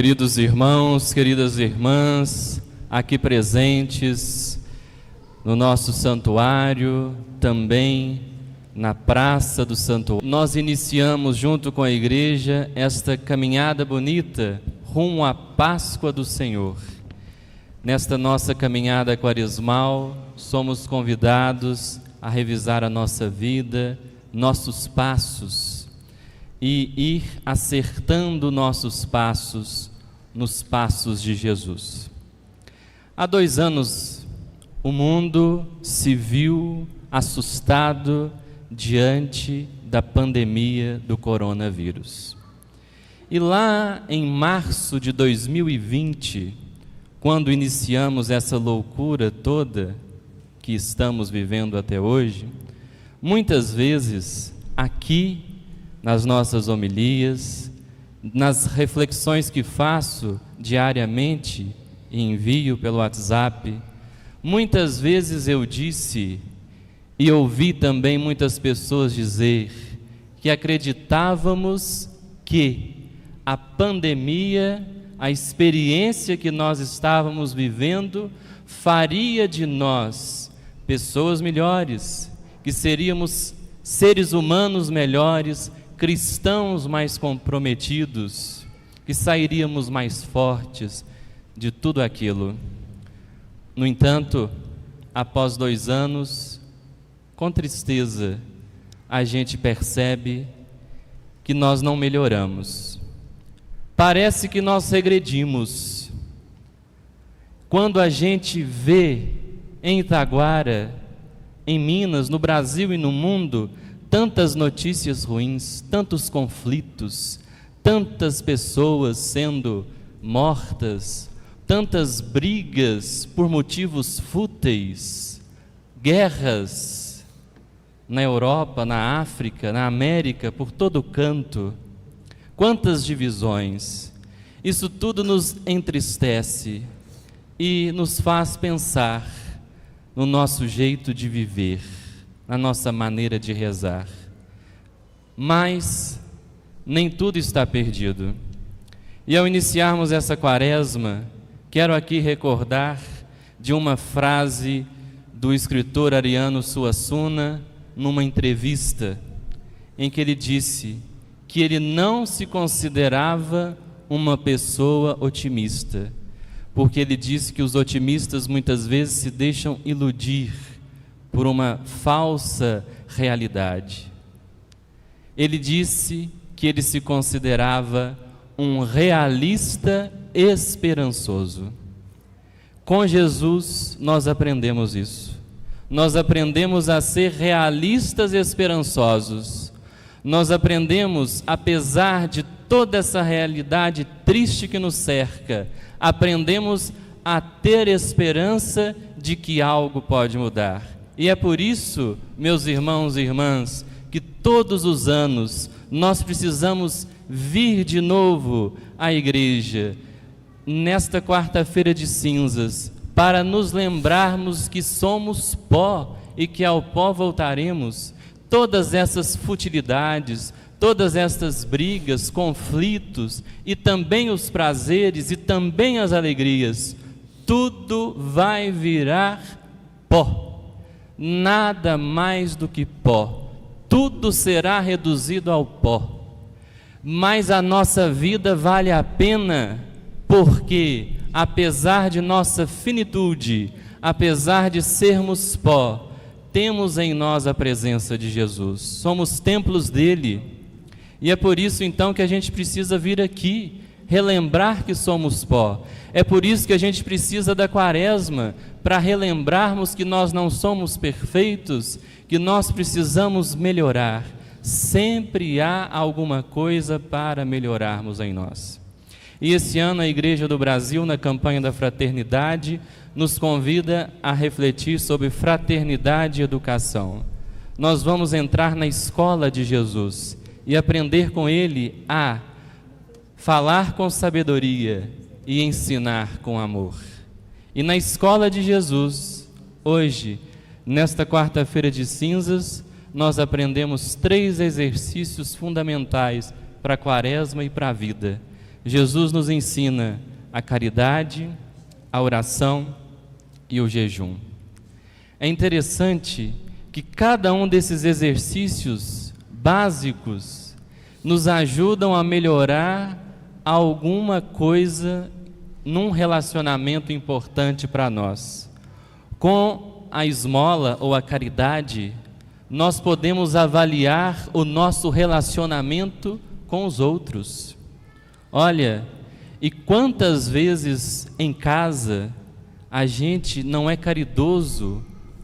Queridos irmãos, queridas irmãs, aqui presentes no nosso santuário, também na praça do santuário, nós iniciamos junto com a igreja esta caminhada bonita rumo à Páscoa do Senhor. Nesta nossa caminhada quaresmal, somos convidados a revisar a nossa vida, nossos passos e ir acertando nossos passos nos passos de Jesus. Há 2 anos, o mundo se viu assustado diante da pandemia do coronavírus. E lá em março de 2020, quando iniciamos essa loucura toda que estamos vivendo até hoje, muitas vezes aqui nas nossas homilias, nas reflexões que faço diariamente e envio pelo WhatsApp, muitas vezes eu disse e ouvi também muitas pessoas dizer que acreditávamos que a pandemia, a experiência que nós estávamos vivendo, faria de nós pessoas melhores, que seríamos seres humanos melhores, cristãos mais comprometidos, que sairíamos mais fortes de tudo aquilo. No entanto, após 2 anos, com tristeza, a gente percebe que nós não melhoramos. Parece que nós regredimos. Quando a gente vê em Itaguara, em Minas, no Brasil e no mundo, tantas notícias ruins, tantos conflitos, tantas pessoas sendo mortas, tantas brigas por motivos fúteis, guerras na Europa, na África, na América, por todo canto, quantas divisões. Isso tudo nos entristece e nos faz pensar no nosso jeito de viver, na nossa maneira de rezar. Mas nem tudo está perdido. E ao iniciarmos essa quaresma, quero aqui recordar de uma frase do escritor Ariano Suassuna, numa entrevista, em que ele disse que ele não se considerava uma pessoa otimista, porque ele disse que os otimistas muitas vezes se deixam iludir por uma falsa realidade. Ele disse que ele se considerava um realista esperançoso. Com Jesus nós aprendemos isso. Nós aprendemos a ser realistas esperançosos. Nós aprendemos, apesar de toda essa realidade triste que nos cerca, aprendemos a ter esperança de que algo pode mudar. E é por isso, meus irmãos e irmãs, que todos os anos nós precisamos vir de novo à igreja, nesta quarta-feira de cinzas, para nos lembrarmos que somos pó e que ao pó voltaremos. Todas essas futilidades, todas estas brigas, conflitos e também os prazeres e também as alegrias, tudo vai virar pó. Nada mais do que pó, tudo será reduzido ao pó, mas a nossa vida vale a pena, porque apesar de nossa finitude, apesar de sermos pó, temos em nós a presença de Jesus, somos templos dele, e é por isso então que a gente precisa vir aqui, relembrar que somos pó. É por isso que a gente precisa da quaresma, para relembrarmos que nós não somos perfeitos, que nós precisamos melhorar. Sempre há alguma coisa para melhorarmos em nós. E esse ano a Igreja do Brasil, na campanha da fraternidade, nos convida a refletir sobre fraternidade e educação. Nós vamos entrar na escola de Jesus e aprender com Ele a falar com sabedoria e ensinar com amor. E na escola de Jesus, hoje, nesta quarta-feira de cinzas, nós aprendemos 3 exercícios fundamentais para a quaresma e para a vida. Jesus nos ensina a caridade, a oração e o jejum. É interessante que cada um desses exercícios básicos nos ajudam a melhorar alguma coisa num relacionamento importante para nós. Com a esmola ou a caridade, nós podemos avaliar o nosso relacionamento com os outros. Olha, e quantas vezes em casa a gente não é caridoso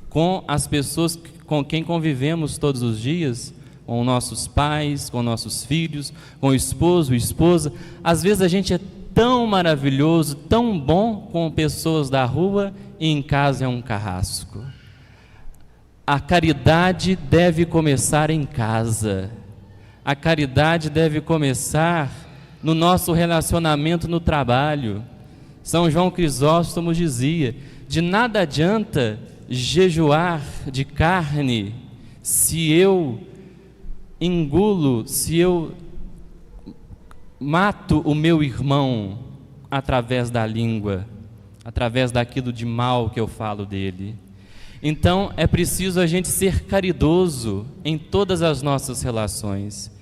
com as pessoas com quem convivemos todos os dias, com nossos pais, com nossos filhos, com o esposo, a esposa. Às vezes a gente é tão maravilhoso, tão bom com pessoas da rua e em casa é um carrasco. A caridade deve começar em casa. A caridade deve começar no nosso relacionamento no trabalho. São João Crisóstomo dizia: de nada adianta jejuar de carne se eu engulo, se eu mato o meu irmão através da língua, através daquilo de mal que eu falo dele. Então é preciso a gente ser caridoso em todas as nossas relações.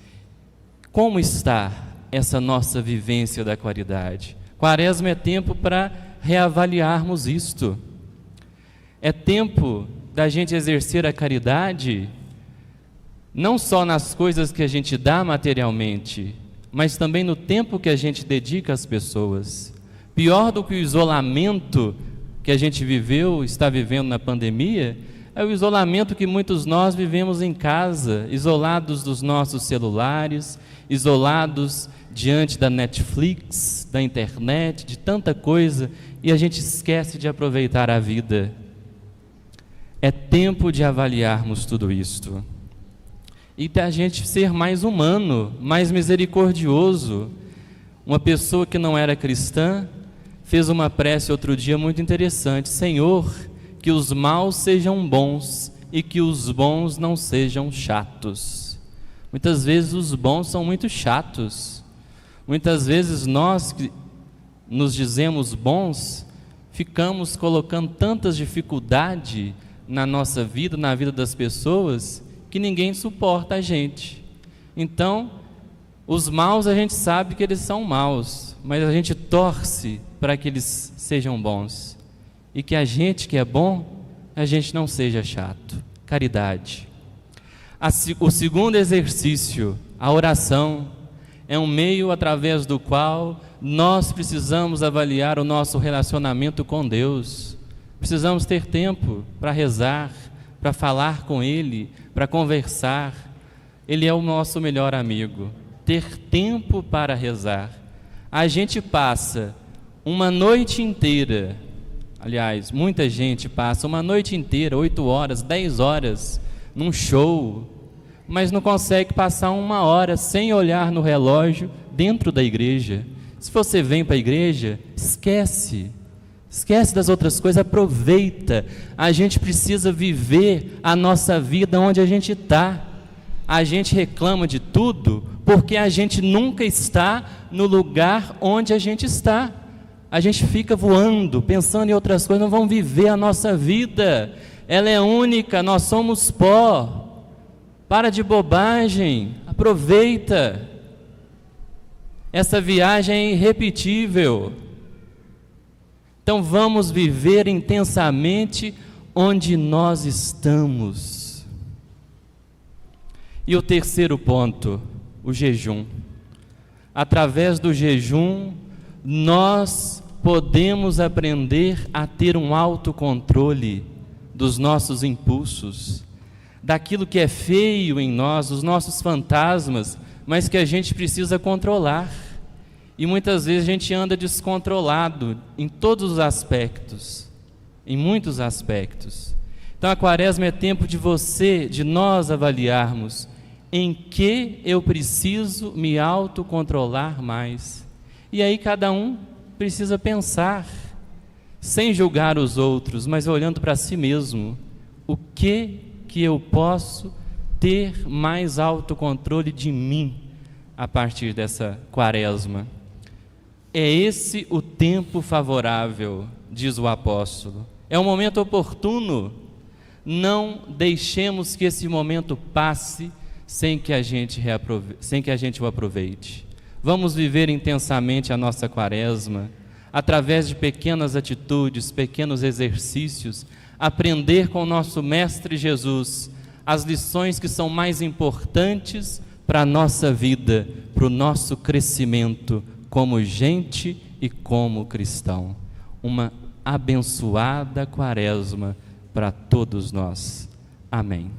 Como está essa nossa vivência da caridade? Quaresma é tempo para reavaliarmos isto. É tempo da gente exercer a caridade não só nas coisas que a gente dá materialmente, mas também no tempo que a gente dedica às pessoas. Pior do que o isolamento que a gente viveu, está vivendo na pandemia, é o isolamento que muitos nós vivemos em casa, isolados dos nossos celulares, isolados diante da Netflix, da internet, de tanta coisa, e a gente esquece de aproveitar a vida. É tempo de avaliarmos tudo isto. E a gente ser mais humano, mais misericordioso. Uma pessoa que não era cristã fez uma prece outro dia muito interessante: Senhor, que os maus sejam bons e que os bons não sejam chatos. Muitas vezes os bons são muito chatos. Muitas vezes nós que nos dizemos bons, ficamos colocando tantas dificuldades na nossa vida, na vida das pessoas, que ninguém suporta a gente. Então, os maus a gente sabe que eles são maus, mas a gente torce para que eles sejam bons. E que a gente que é bom, a gente não seja chato. Caridade. O segundo exercício, a oração, é um meio através do qual nós precisamos avaliar o nosso relacionamento com Deus. Precisamos ter tempo para rezar, para falar com Ele, para conversar. Ele é o nosso melhor amigo. Ter tempo para rezar. A gente passa uma noite inteira, aliás, muita gente passa uma noite inteira, 8 horas, 10 horas, num show, mas não consegue passar 1 hora sem olhar no relógio dentro da igreja. Se você vem para a igreja, esquece das outras coisas, aproveita. A gente precisa viver a nossa vida onde a gente está. A gente reclama de tudo porque a gente nunca está no lugar onde a gente está. A gente fica voando, pensando em outras coisas, não vamos viver a nossa vida. Ela é única, nós somos pó. Para de bobagem, aproveita. Essa viagem é irrepetível. Então vamos viver intensamente onde nós estamos. E o terceiro ponto, o jejum. Através do jejum, nós podemos aprender a ter um autocontrole dos nossos impulsos, daquilo que é feio em nós, os nossos fantasmas, mas que a gente precisa controlar. E muitas vezes a gente anda descontrolado em todos os aspectos, em muitos aspectos. Então a Quaresma é tempo de nós avaliarmos em que eu preciso me autocontrolar mais. E aí cada um precisa pensar, sem julgar os outros, mas olhando para si mesmo. O que eu posso ter mais autocontrole de mim a partir dessa Quaresma? é esse o tempo favorável, diz o apóstolo. É um momento oportuno. Não deixemos que esse momento passe sem que a gente o aproveite. Vamos viver intensamente a nossa quaresma, através de pequenas atitudes, pequenos exercícios, aprender com o nosso Mestre Jesus as lições que são mais importantes para a nossa vida, para o nosso crescimento como gente e como cristão. Uma abençoada quaresma para todos nós. Amém.